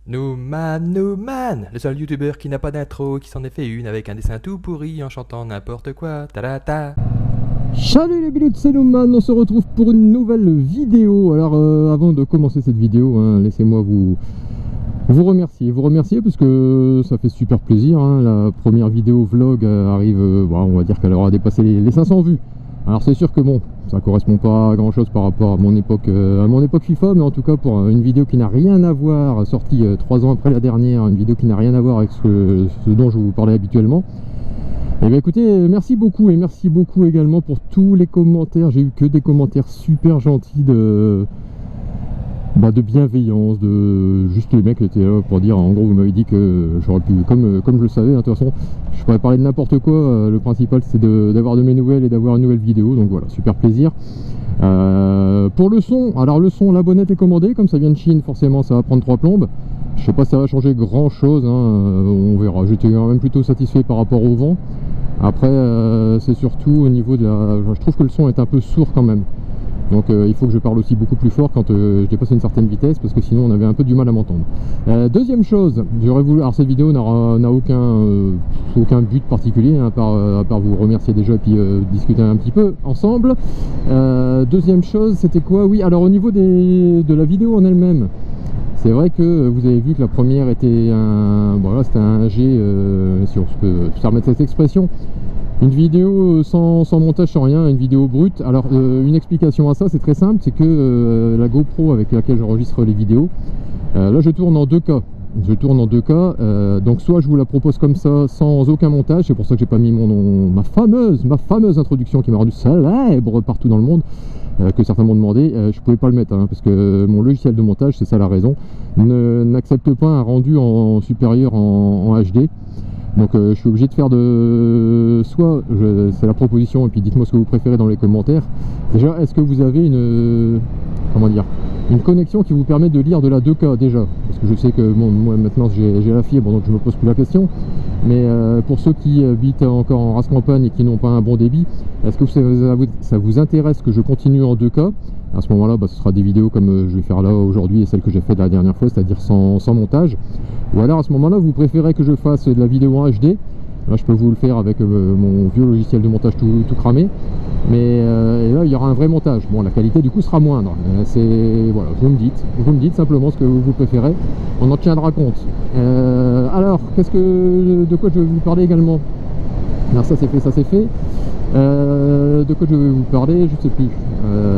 Nouman, le seul youtubeur qui n'a pas d'intro, qui s'en est fait une avec un dessin tout pourri en chantant n'importe quoi, ta. Salut les biloutes, c'est Nouman, on se retrouve pour une nouvelle vidéo. Alors avant de commencer cette vidéo, laissez-moi vous remercier parce que ça fait super plaisir. La première vidéo vlog arrive, on va dire qu'elle aura dépassé les 500 vues. Alors c'est sûr que bon, ça correspond pas à grand chose par rapport à mon époque FIFA, mais en tout cas pour une vidéo qui n'a rien à voir, sortie 3 ans après la dernière, une vidéo qui n'a rien à voir avec ce dont je vous parlais habituellement. Et bien écoutez, merci beaucoup, et merci beaucoup également pour tous les commentaires. J'ai eu que des commentaires super gentils de bienveillance, de juste les mecs qui étaient là pour dire, en gros vous m'avez dit que j'aurais pu, comme je le savais, de toute façon je pourrais parler de n'importe quoi, le principal c'est d'avoir de mes nouvelles et d'avoir une nouvelle vidéo, donc voilà, super plaisir. Pour le son, alors le son, la bonnette est commandée, comme ça vient de Chine, forcément ça va prendre 3 plombes. Je sais pas si ça va changer grand chose, on verra. J'étais quand même plutôt satisfait par rapport au vent. Après c'est surtout au niveau de la... Je trouve que le son est un peu sourd quand même. Donc il faut que je parle aussi beaucoup plus fort quand je dépasse une certaine vitesse, parce que sinon on avait un peu du mal à m'entendre. Deuxième chose, j'aurais voulu... Alors cette vidéo n'a aucun but particulier, à part vous remercier déjà et puis discuter un petit peu ensemble. Deuxième chose, c'était quoi? Oui, alors au niveau de la vidéo en elle-même, c'est vrai que vous avez vu que la première était c'était un G, si on peut se permettre cette expression. Une vidéo sans montage, sans rien, une vidéo brute. Alors une explication à ça, c'est très simple, c'est que la GoPro avec laquelle j'enregistre les vidéos, là je tourne en 2K. Donc soit je vous la propose comme ça, sans aucun montage, c'est pour ça que j'ai pas mis ma fameuse introduction qui m'a rendu célèbre partout dans le monde, que certains m'ont demandé. Je pouvais pas le mettre, parce que mon logiciel de montage, c'est ça la raison, n'accepte pas un rendu en supérieur en HD. Donc je suis obligé de faire c'est la proposition, et puis dites-moi ce que vous préférez dans les commentaires. Déjà, est-ce que vous avez une connexion qui vous permet de lire de la 2K déjà? Parce que je sais que moi maintenant j'ai la fibre, donc je me pose plus la question. Mais pour ceux qui habitent encore en race campagne et qui n'ont pas un bon débit, est-ce que ça vous intéresse que je continue en 2K? À ce moment-là, ce sera des vidéos comme je vais faire là aujourd'hui et celle que j'ai fait la dernière fois, c'est-à-dire sans montage. Ou alors à ce moment-là, vous préférez que je fasse de la vidéo en HD. Là, je peux vous le faire avec mon vieux logiciel de montage tout cramé. Mais et là, il y aura un vrai montage. Bon, la qualité du coup sera moindre. Voilà, vous me dites simplement ce que vous préférez. On en tiendra compte. Alors, de quoi je vais vous parler également? Alors ça c'est fait. De quoi je vais vous parler, je sais plus.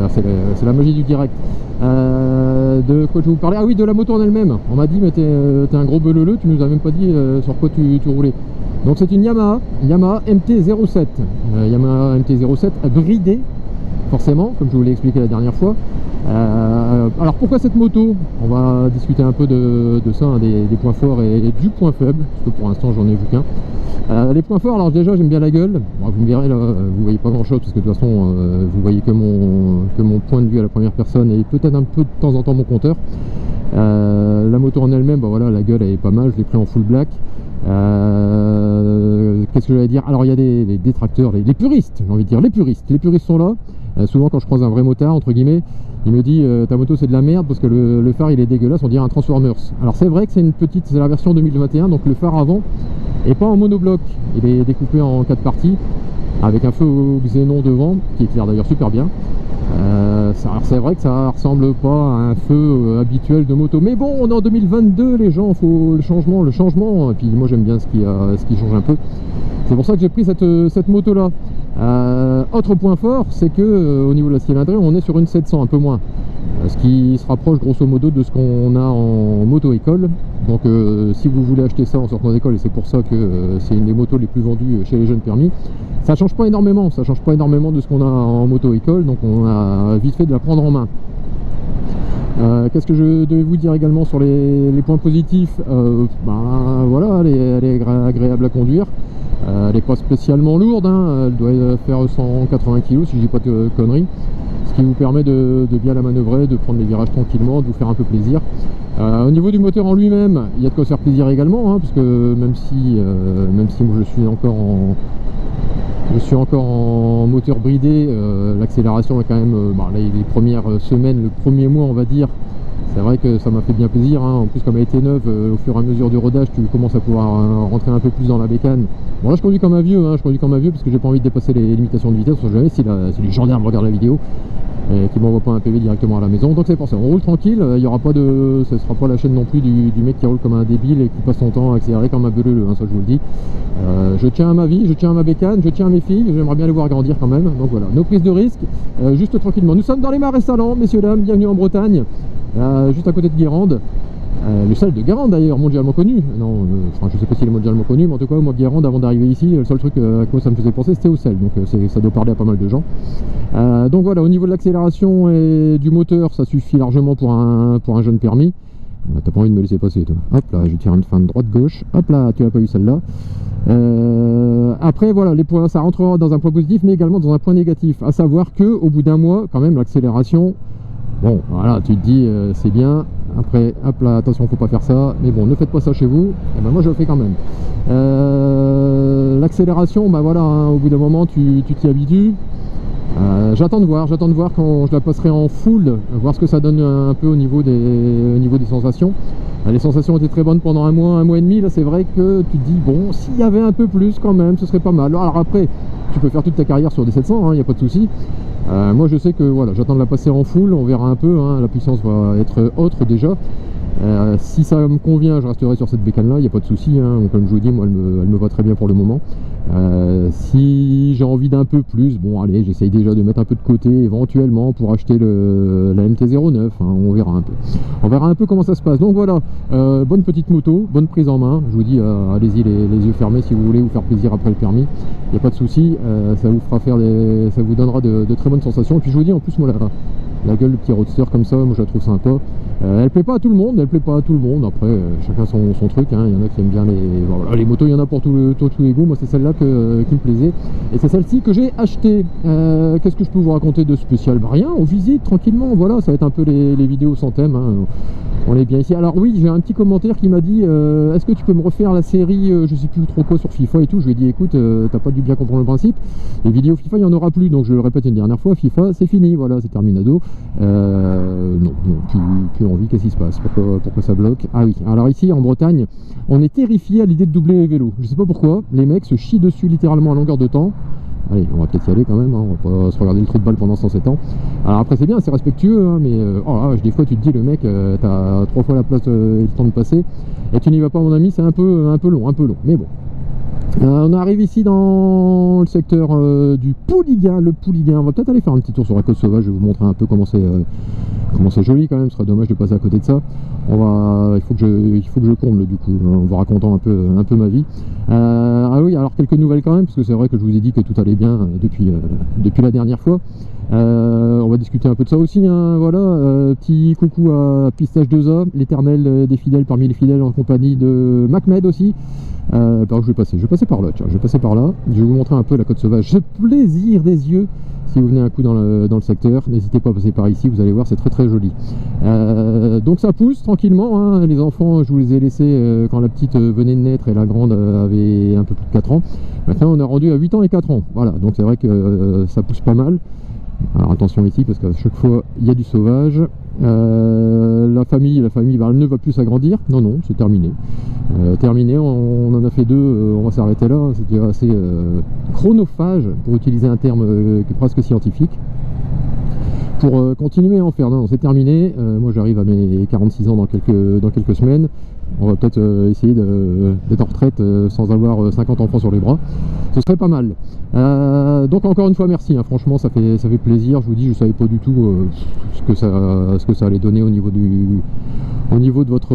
C'est la magie du direct. De quoi je vais vous parler? Ah oui, de la moto en elle-même. On m'a dit, mais t'es un gros beleleux, tu nous as même pas dit sur quoi tu roulais. Donc c'est une Yamaha MT-07. Yamaha MT-07 bridée, forcément, comme je vous l'ai expliqué la dernière fois. Alors pourquoi cette moto? On va discuter un peu de ça, des points forts et du point faible, parce que pour l'instant j'en ai vu qu'un. Les points forts, alors déjà j'aime bien la gueule. Bon, vous me verrez là, vous voyez pas grand chose, parce que de toute façon vous voyez que mon point de vue à la première personne et peut-être un peu de temps en temps mon compteur. La moto en elle-même, voilà, la gueule elle est pas mal, je l'ai pris en full black. Qu'est-ce que j'allais dire? Alors il y a les détracteurs, les puristes, j'ai envie de dire, les puristes sont là. Souvent quand je croise un vrai motard entre guillemets, il me dit ta moto c'est de la merde parce que le phare il est dégueulasse, on dirait un Transformers. Alors c'est vrai que c'est la version 2021, donc le phare avant est pas en monobloc, il est découpé en 4 parties avec un feu au xénon devant qui éclaire d'ailleurs super bien. Alors c'est vrai que ça ressemble pas à un feu habituel de moto, mais bon, on est en 2022, les gens, faut le changement, et puis moi j'aime bien ce qui change un peu. C'est pour ça que j'ai pris cette moto là. Autre point fort, c'est que au niveau de la cylindrée, on est sur une 700, un peu moins, ce qui se rapproche grosso modo de ce qu'on a en moto-école. Donc si vous voulez acheter ça en sortant d'école, et c'est pour ça que c'est une des motos les plus vendues chez les jeunes permis, ça change pas énormément de ce qu'on a en moto-école, donc on a vite fait de la prendre en main. Qu'est-ce que je devais vous dire également sur les points positifs? Voilà, elle est agréable à conduire. Elle n'est pas spécialement lourde, elle doit faire 180 kg si je dis pas de conneries, ce qui vous permet de bien la manœuvrer, de prendre les virages tranquillement, de vous faire un peu plaisir. Au niveau du moteur en lui-même, il y a de quoi se faire plaisir également, parce que même si moi je suis encore en moteur bridé, l'accélération est quand même, les premières semaines, le premier mois on va dire, C'est vrai que ça m'a fait bien plaisir, hein. En plus comme elle était neuve, au fur et à mesure du rodage tu commences à pouvoir rentrer un peu plus dans la bécane. Bon là je conduis comme un vieux, hein. Je conduis comme un vieux parce que j'ai pas envie de dépasser les limitations de vitesse, on sait jamais si les gendarmes regardent la vidéo et qui m'envoie pas un PV directement à la maison. Donc c'est pour ça, on roule tranquille, il y aura pas de, ce sera pas la chaîne non plus du mec qui roule comme un débile et qui passe son temps à accélérer comme un beleux, hein, ça je vous le dis. Je tiens à ma vie, je tiens à ma bécane, je tiens à mes filles, j'aimerais bien les voir grandir quand même. Donc voilà, nos prises de risque, juste tranquillement. Nous sommes dans les marais salants, messieurs dames, bienvenue en Bretagne, juste à côté de Guérande. Le sel de Guérande d'ailleurs, mondialement connu. Non, enfin, je sais pas s'il est mondialement connu, mais en tout cas moi Guérande avant d'arriver ici, le seul truc à quoi ça me faisait penser c'était au sel, donc ça doit parler à pas mal de gens. Donc voilà, au niveau de l'accélération et du moteur, ça suffit largement pour un jeune permis. T'as pas envie de me laisser passer toi. Hop là, je tire une fin de droite-gauche. Hop là, tu as pas eu celle-là. Après voilà, les points, ça rentrera dans un point positif mais également dans un point négatif, à savoir que au bout d'un mois quand même l'accélération, bon voilà, tu te dis c'est bien. Après, hop là, attention, faut pas faire ça. Mais bon, ne faites pas ça chez vous. Et ben moi, je le fais quand même. L'accélération, bah voilà, hein, au bout d'un moment, tu t'y habitues. J'attends de voir quand je la passerai en full, voir ce que ça donne un peu au niveau des sensations. Les sensations étaient très bonnes pendant un mois et demi. Là, c'est vrai que tu te dis, bon, s'il y avait un peu plus quand même, ce serait pas mal. Alors après, tu peux faire toute ta carrière sur des 700, il n'y a pas de souci. Moi je sais que voilà, j'attends de la passer en full, on verra un peu, hein, la puissance va être autre déjà. Si ça me convient, je resterai sur cette bécane là, il n'y a pas de souci, hein. Comme je vous dis, moi elle me va très bien pour le moment. Si j'ai envie d'un peu plus, bon allez, j'essaye déjà de mettre un peu de côté éventuellement pour acheter la MT-09, hein, on verra un peu. On verra un peu comment ça se passe. Donc voilà, bonne petite moto, bonne prise en main. Je vous dis, allez-y les yeux fermés si vous voulez vous faire plaisir après le permis. Il n'y a pas de souci, ça vous fera faire ça vous donnera de très bonnes sensations. Et puis je vous dis, en plus moi la gueule du petit roadster comme ça, moi je la trouve sympa. Elle plaît pas à tout le monde, après chacun son truc, hein. Il y en a qui aiment bien les motos, il y en a pour tous les goûts. Moi c'est celle-là qui me plaisait et c'est celle-ci que j'ai achetée. Qu'est-ce que je peux vous raconter de spécial? Bah, rien, on visite tranquillement, voilà, ça va être un peu les vidéos sans thème, hein. On est bien ici. Alors oui, j'ai un petit commentaire qui m'a dit est-ce que tu peux me refaire la série je sais plus trop quoi sur FIFA et tout. Je lui ai dit écoute, t'as pas dû bien comprendre le principe, les vidéos FIFA il n'y en aura plus, donc je le répète une dernière fois, FIFA c'est fini, voilà, c'est terminado. Non, plus envie, qu'est-ce qui se passe, pourquoi ça bloque? Ah oui, alors ici en Bretagne on est terrifié à l'idée de doubler les vélos, je sais pas pourquoi, les mecs se chient dessus littéralement à longueur de temps. Allez, on va peut-être y aller quand même, hein. On va pas se regarder le trou de balle pendant 107 ans. Alors après c'est bien, c'est respectueux, hein, mais oh là, des fois tu te dis le mec, t'as 3 fois la place et le temps de passer, et tu n'y vas pas mon ami, c'est un peu long, mais bon. On arrive ici dans le secteur du Pouliguen, on va peut-être aller faire un petit tour sur la côte sauvage, je vais vous montrer un peu comment c'est joli quand même, ce serait dommage de passer à côté de ça. Il faut que je comble du coup, en vous racontant un peu ma vie. Ah oui, alors quelques nouvelles quand même, parce que c'est vrai que je vous ai dit que tout allait bien depuis la dernière fois. On va discuter un peu de ça aussi, hein, voilà. Petit coucou à Pistache 2A, l'éternel des fidèles parmi les fidèles, en compagnie de Macmed aussi. Par où je vais passer par là, tiens, je vais passer par là, je vais vous montrer un peu la côte sauvage, ce plaisir des yeux. Si vous venez un coup dans le secteur, n'hésitez pas à passer par ici, vous allez voir, c'est très très joli. Donc ça pousse tranquillement, hein. Les enfants, je vous les ai laissés quand la petite venait de naître et la grande avait un peu plus de 4 ans. Maintenant on est rendu à 8 ans et 4 ans, voilà, donc c'est vrai que ça pousse pas mal. Alors attention ici parce qu'à chaque fois il y a du sauvage. La famille bah, elle ne va plus s'agrandir, non c'est terminé. Terminé, on en a fait 2, on va s'arrêter là, c'était assez chronophage pour utiliser un terme presque scientifique. Pour continuer à en faire, non c'est terminé. Moi j'arrive à mes 46 ans dans quelques semaines. On va peut-être essayer d'être en retraite sans avoir 50 enfants sur les bras. Ce serait pas mal. Donc encore une fois merci, hein. Franchement ça fait plaisir. Je vous dis, je savais pas du tout ce que ça allait donner au niveau de votre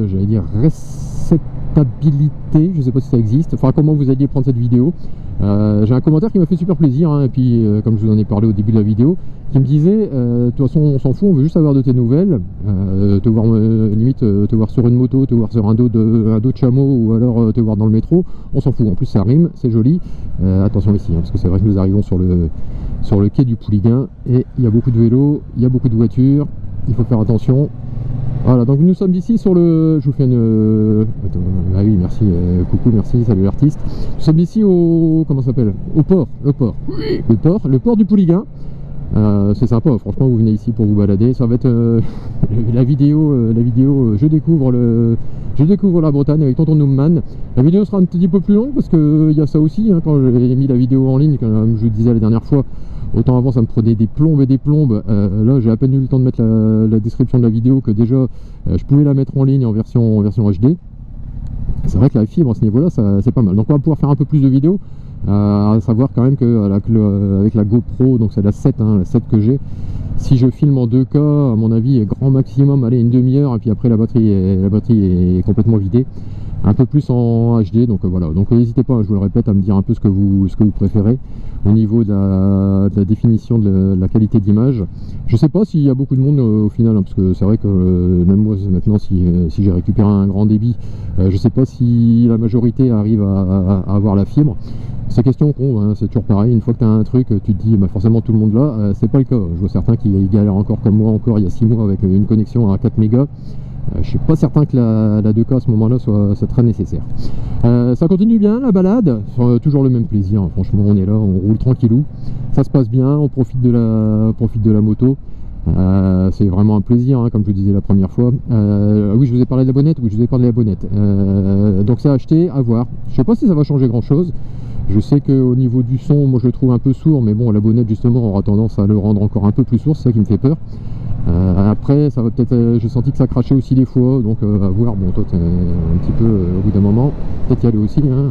j'allais dire réceptabilité. Je sais pas si ça existe. Enfin comment vous alliez prendre cette vidéo. J'ai un commentaire qui m'a fait super plaisir, hein, et puis comme je vous en ai parlé au début de la vidéo, qui me disait de toute façon on s'en fout, on veut juste avoir de tes nouvelles, te voir limite te voir sur une moto, te voir sur un dos de chameau, ou alors te voir dans le métro, on s'en fout. En plus ça rime, c'est joli. Attention ici, hein, parce que c'est vrai que nous arrivons sur le quai du Pouliguen et il y a beaucoup de vélos, il y a beaucoup de voitures, il faut faire attention. Voilà, donc nous sommes ici sur le... Je vous fais une... Ah oui, merci, coucou, merci, salut l'artiste. Nous sommes ici au... Comment ça s'appelle? Au port, le port du Pouliguen. C'est sympa, franchement vous venez ici pour vous balader, ça va être la vidéo je découvre la Bretagne avec Tonton Noomman. La vidéo sera un petit peu plus longue parce que il y a ça aussi, hein, quand j'ai mis la vidéo en ligne, comme je vous disais la dernière fois, autant avant ça me prenait des plombes et des plombes, là j'ai à peine eu le temps de mettre la description de la vidéo que déjà je pouvais la mettre en ligne en version HD. C'est vrai que la fibre à ce niveau là c'est pas mal, donc on va pouvoir faire un peu plus de vidéos. À savoir quand même que avec la GoPro, donc c'est la 7, hein, la 7 que j'ai, si je filme en 2K, à mon avis grand maximum allez une demi-heure, et puis après la batterie est complètement vidée, un peu plus en HD. Donc voilà, donc n'hésitez pas, je vous le répète, à me dire un peu ce que vous préférez au niveau de la définition de la qualité d'image. Je sais pas s'il y a beaucoup de monde au final, hein, parce que c'est vrai que même moi maintenant si j'ai récupéré un grand débit, je sais pas si la majorité arrive à avoir la fibre. C'est question con, hein, c'est toujours pareil, une fois que tu as un truc, tu te dis bah forcément tout le monde là, c'est pas le cas. Je vois certains qui galèrent encore comme moi encore il y a 6 mois avec une connexion à 4 mégas. Je suis pas certain que la 2K à ce moment là soit très nécessaire. Ça continue bien la balade, toujours le même plaisir, hein. Franchement on est là, on roule tranquillou, ça se passe bien, on profite de la moto. C'est vraiment un plaisir, hein, comme je vous disais la première fois. Oui, je vous ai parlé de la bonnette. Oui, je vous ai parlé de la bonnette. Donc c'est acheté, à voir. Je sais pas si ça va changer grand chose. Je sais qu'au niveau du son, moi je le trouve un peu sourd, mais bon, la bonnette justement aura tendance à le rendre encore un peu plus sourd, c'est ça qui me fait peur. Après, ça va peut-être. J'ai senti que ça crachait aussi des fois, donc à voir. Bon, toi, t'es un petit peu au bout d'un moment, peut-être y aller aussi. Hein.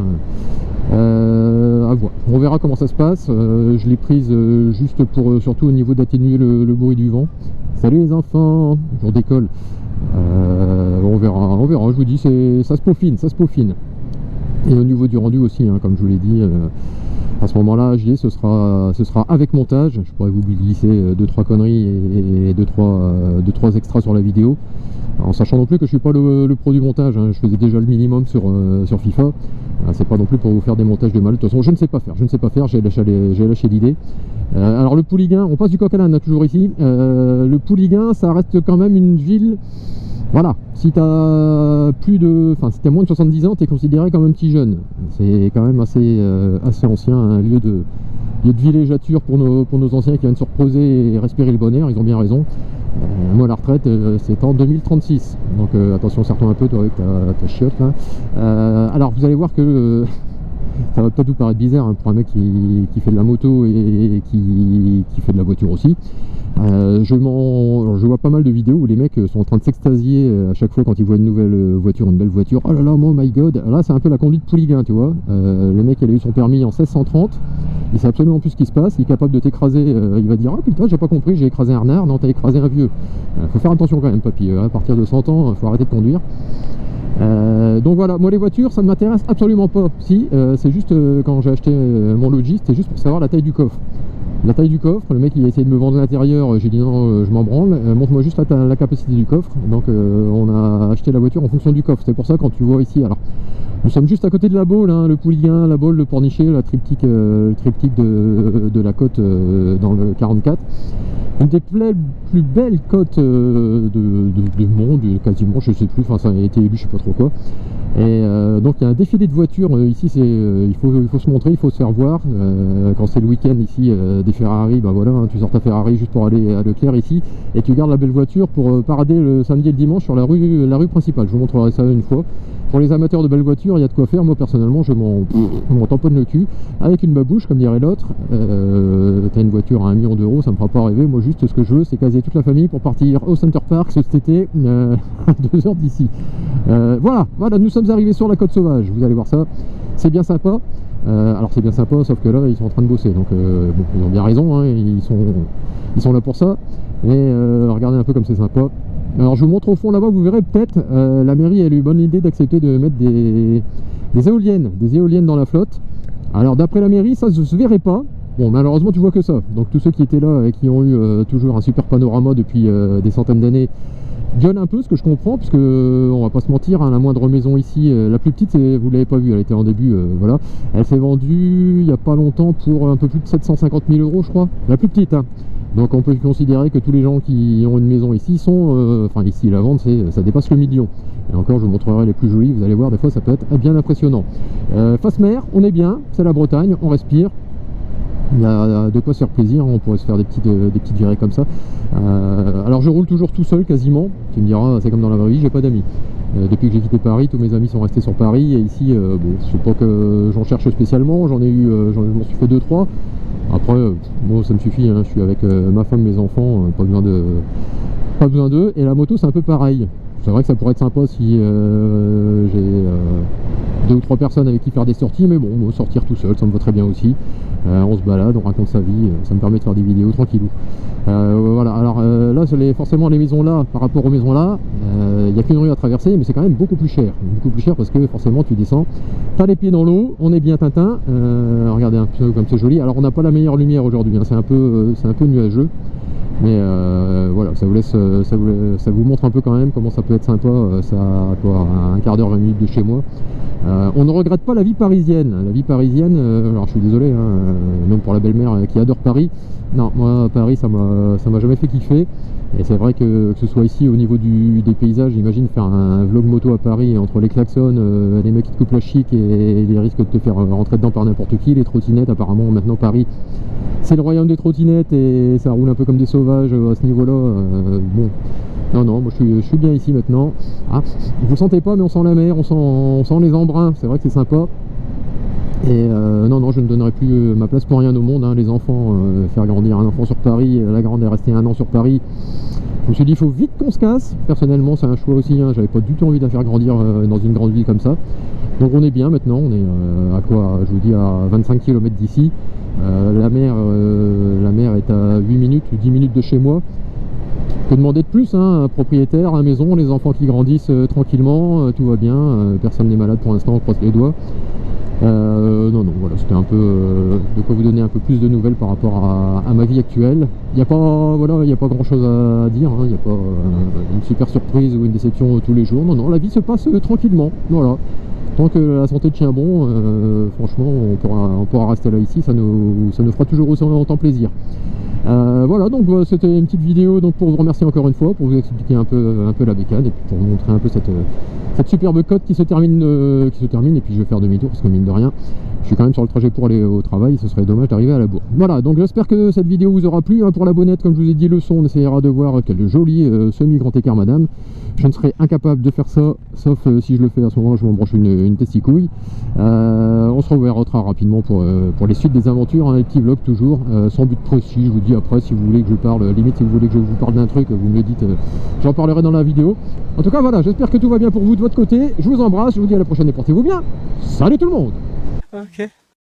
À voir. On verra comment ça se passe. Je l'ai prise juste pour surtout au niveau d'atténuer le bruit du vent. Salut les enfants, je décolle. On verra. Je vous dis, ça se peaufine. Et au niveau du rendu aussi, hein, comme je vous l'ai dit, à ce moment-là, HD, ce sera avec montage. Je pourrais vous glisser 2-3 conneries et 2-3 extras sur la vidéo. En sachant non plus que je suis pas le pro du montage, hein. Je faisais déjà le minimum sur FIFA. C'est pas non plus pour vous faire des montages de mal. De toute façon, je ne sais pas faire, j'ai lâché l'idée. Alors le Pouliguen, on passe du coq à l'âne toujours ici. Le Pouliguen, ça reste quand même une ville. Voilà, si t'as si t'as moins de 70 ans, t'es considéré comme un petit jeune. C'est quand même assez ancien, un lieu de villégiature pour nos anciens qui viennent se reposer et respirer le bon air. Ils ont bien raison. Moi la retraite c'est en 2036, donc attention, serre-toi un peu toi avec ta chiotte là. Alors vous allez voir que ça va peut-être vous paraître bizarre, hein, pour un mec qui fait de la moto et qui fait de la voiture aussi. Je vois pas mal de vidéos où les mecs sont en train de s'extasier à chaque fois quand ils voient une nouvelle voiture, une belle voiture. Oh là là, oh my god. Là c'est un peu la conduite Pouliguen, tu vois. Le mec il a eu son permis en 1630, il sait absolument plus ce qui se passe, il est capable de t'écraser, il va dire oh putain j'ai pas compris, j'ai écrasé un renard. Non, t'as écrasé un vieux. Faut faire attention quand même papy, à partir de 100 ans faut arrêter de conduire. Donc voilà, moi les voitures ça ne m'intéresse absolument pas. Si, c'est juste quand j'ai acheté mon Logis, c'était juste pour savoir la taille du coffre. La taille du coffre, le mec il a essayé de me vendre l'intérieur, j'ai dit non, je m'en branle, montre-moi juste la capacité du coffre. Donc on a acheté la voiture en fonction du coffre. C'est pour ça quand tu vois ici, alors nous sommes juste à côté de la Baule, hein, le Pouliguen, la Baule, le Pornichet, le triptyque de la côte dans le 44. Une des plus belles côtes de monde, quasiment, je sais plus, enfin ça a été élu, je sais pas trop quoi. Et donc il y a un défilé de voitures ici, il faut se montrer, il faut se faire voir. Quand c'est le week-end ici, des Ferrari, ben voilà, hein, tu sors ta Ferrari juste pour aller à Leclerc ici, et tu gardes la belle voiture pour parader le samedi et le dimanche sur la rue principale. Je vous montrerai ça une fois. Pour les amateurs de belles voitures, il y a de quoi faire. Moi personnellement, je m'en tamponne le cul avec une babouche, comme dirait l'autre. T'as une voiture à 1 million d'euros, ça me fera pas rêver. Moi juste ce que je veux, c'est caser toute la famille pour partir au Center Park cet été à 2 heures d'ici. Voilà, nous sommes arrivés sur la côte sauvage. Vous allez voir ça, c'est bien sympa. Alors c'est bien sympa, sauf que là ils sont en train de bosser, donc bon, ils ont bien raison, hein, ils sont là pour ça. Mais regardez un peu comme c'est sympa. Alors je vous montre au fond là-bas, vous verrez peut-être, la mairie a eu une bonne idée d'accepter de mettre des éoliennes dans la flotte. Alors d'après la mairie, ça se verrait pas. Bon, malheureusement tu vois que ça. Donc tous ceux qui étaient là et qui ont eu toujours un super panorama depuis des centaines d'années gueulent un peu, ce que je comprends, puisque on va pas se mentir, hein, la moindre maison ici, la plus petite, vous l'avez pas vue, elle était en début, voilà. Elle s'est vendue il y a pas longtemps pour un peu plus de 750 000 euros je crois, la plus petite, hein. Donc on peut considérer que tous les gens qui ont une maison ici sont, enfin ici la vente, ça dépasse le million. Et encore je vous montrerai les plus jolies, vous allez voir, des fois ça peut être bien impressionnant. Face mer, on est bien, c'est la Bretagne, on respire. Il y a de quoi se faire plaisir, on pourrait se faire des petites virées comme ça. Alors je roule toujours tout seul quasiment, tu me diras c'est comme dans la vraie vie, j'ai pas d'amis. Depuis que j'ai quitté Paris, tous mes amis sont restés sur Paris, et ici, bon, je sais pas que j'en cherche spécialement, je m'en suis fait 2-3. Après, bon, ça me suffit, hein, je suis avec ma femme, mes enfants, pas besoin d'eux, et la moto c'est un peu pareil. C'est vrai que ça pourrait être sympa si j'ai 2 ou 3 personnes avec qui faire des sorties, mais bon, sortir tout seul, ça me va très bien aussi. On se balade, on raconte sa vie, ça me permet de faire des vidéos tranquillou. Voilà, alors là, forcément les maisons là, par rapport aux maisons là, il n'y a qu'une rue à traverser, mais c'est quand même beaucoup plus cher parce que forcément tu descends, t'as les pieds dans l'eau, on est bien Tintin. Regardez un peu comme c'est joli. Alors on n'a pas la meilleure lumière aujourd'hui, hein, c'est un peu nuageux. Mais voilà, ça vous montre un peu quand même comment ça peut être sympa, ça à quoi, un quart d'heure, 20 minutes de chez moi. On ne regrette pas la vie parisienne. La vie parisienne, alors je suis désolé, hein, même pour la belle-mère qui adore Paris. Non, moi Paris ça m'a jamais fait kiffer. Et c'est vrai que ce soit ici au niveau des paysages, j'imagine faire un vlog moto à Paris entre les klaxons, les mecs qui te coupent la chic et les risques de te faire rentrer dedans par n'importe qui, les trottinettes, apparemment maintenant Paris c'est le royaume des trottinettes et ça roule un peu comme des sauvages à ce niveau là. Bon, non, moi je suis bien ici maintenant. Ah, vous le sentez pas mais on sent la mer, on sent les embruns, c'est vrai que c'est sympa. Et non, je ne donnerai plus ma place pour rien au monde, hein. Les enfants, faire grandir un enfant sur Paris, la grande est restée 1 an sur Paris. Je me suis dit il faut vite qu'on se casse. Personnellement c'est un choix aussi, hein. J'avais pas du tout envie de la faire grandir dans une grande ville comme ça. Donc on est bien maintenant, on est à quoi, je vous dis, à 25 km d'ici. La mer est à 8 minutes ou 10 minutes de chez moi. Que demander de plus, hein, un propriétaire, à la maison, les enfants qui grandissent tranquillement, tout va bien, personne n'est malade pour l'instant, on croise les doigts. Non, voilà, c'était un peu de quoi vous donner un peu plus de nouvelles par rapport à ma vie actuelle. Il n'y a pas grand chose à dire, hein. Il n'y a pas une super surprise ou une déception tous les jours. Non, la vie se passe tranquillement, voilà. Tant que la santé tient bon, franchement, on pourra rester là ici, ça nous fera toujours autant plaisir. Voilà, donc c'était une petite vidéo donc pour vous remercier encore une fois, pour vous expliquer un peu la bécane et puis pour vous montrer un peu cette superbe côte qui se termine et puis je vais faire demi-tour parce que mine de rien, je suis quand même sur le trajet pour aller au travail, ce serait dommage d'arriver à la bourre. Voilà, donc j'espère que cette vidéo vous aura plu, hein. Pour la bonnette, comme je vous ai dit, le son, on essaiera de voir quel joli semi-grand écart madame. Je ne serais incapable de faire ça, sauf si je le fais à ce moment, je m'embranche une testicouille. On se reverra très rapidement pour les suites des aventures, hein, les petits vlogs toujours, sans but précis. Je vous dis après, si vous voulez que je parle, limite si vous voulez que je vous parle d'un truc, vous me le dites, j'en parlerai dans la vidéo. En tout cas voilà, j'espère que tout va bien pour vous de votre côté, je vous embrasse, je vous dis à la prochaine et portez-vous bien. Salut tout le monde. Ok.